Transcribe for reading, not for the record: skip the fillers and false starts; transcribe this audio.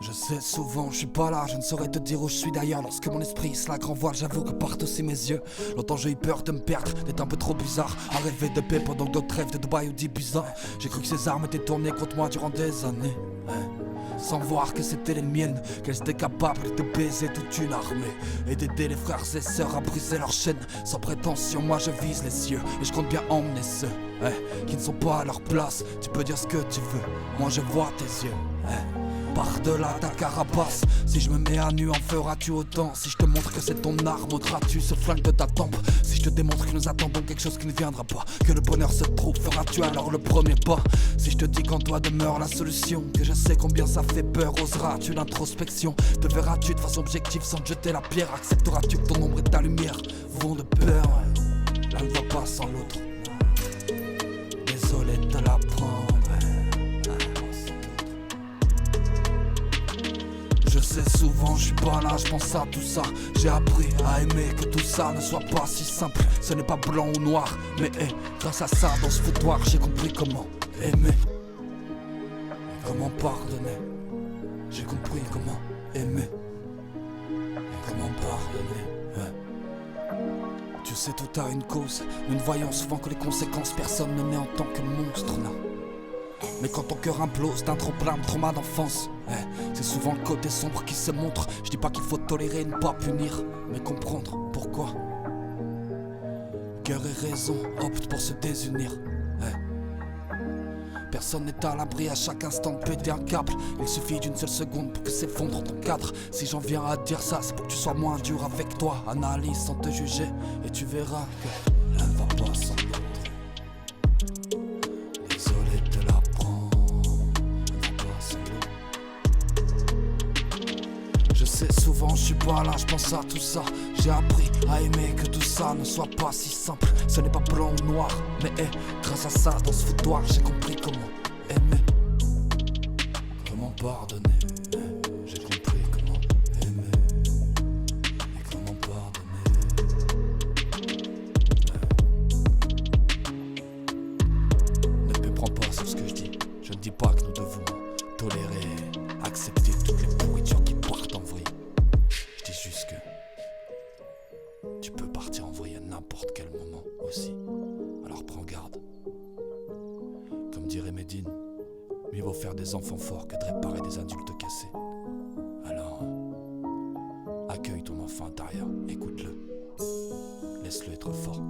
Je sais souvent, je suis pas là, je ne saurais te dire où je suis d'ailleurs. Lorsque mon esprit se la grand voile, j'avoue que partent aussi mes yeux. Longtemps j'ai eu peur de me perdre, d'être un peu trop bizarre, à rêver de paix pendant que d'autres rêvent de Dubaï ou d'Ibiza. J'ai cru que ces armes étaient tournées contre moi durant des années, sans voir que c'était les miennes, qu'elles étaient capables de baiser toute une armée et d'aider les frères et sœurs à briser leurs chaînes. Sans prétention, moi je vise les cieux et je compte bien emmener ceux qui ne sont pas à leur place. Tu peux dire ce que tu veux, moi je vois tes yeux. Par-delà ta carapace, si je me mets à nu en feras-tu autant? Si je te montre que c'est ton arme, ôteras-tu ce flingue de ta tempe? Si je te démontre que nous attendons quelque chose qui ne viendra pas, que le bonheur se trouve, feras-tu alors le premier pas? Si je te dis qu'en toi demeure la solution, que je sais combien ça fait peur, oseras-tu l'introspection? Te verras-tu de façon objective sans te jeter la pierre? Accepteras-tu que ton ombre et ta lumière vont de pair? L'un ne va pas sans l'autre, désolé de te l'apprendre. Je sais souvent, je suis pas là, je pense à tout ça. J'ai appris à aimer que tout ça ne soit pas si simple. Ce n'est pas blanc ou noir, mais grâce à ça, dans ce foutoir, j'ai compris comment aimer, comment pardonner. J'ai compris comment aimer et comment pardonner. Tu sais, tout a une cause. Nous ne voyons souvent que les conséquences. Personne ne naît en tant que monstre, non. Mais quand ton cœur implose d'un trop plein de trauma d'enfance, c'est souvent le côté sombre qui se montre. Je dis pas qu'il faut tolérer et ne pas punir, mais comprendre pourquoi cœur et raison optent pour se désunir. Personne n'est à l'abri à chaque instant de péter un câble. Il suffit d'une seule seconde pour que s'effondre ton cadre. Si j'en viens à dire ça, c'est pour que tu sois moins dur avec toi. Analyse sans te juger et tu verras que l'un ne va pas sans l'autre. Désolé de te l'apprendre, l'un ne va pas sans l'autre. Je sais souvent, je suis pas là, je pense à tout ça. J'ai appris à aimer que tout ça ne soit pas si simple. Ce n'est pas blanc ou noir, mais grâce à ça, dans ce foutoir, j'ai compris comment aimer, comment pardonner. J'ai compris comment aimer et comment pardonner. Ne me prends pas sur ce que je dis. Je ne dis pas que nous devons tolérer, accepter toutes les pourritures qui partent en vrille. Je dis juste que tu peux partir en vrille à n'importe quel moment aussi. Alors prends garde. Comme dirait Médine, mieux vaut faire des enfants forts que de réparer des adultes cassés. Alors, accueille ton enfant intérieur, écoute-le, laisse-le être fort.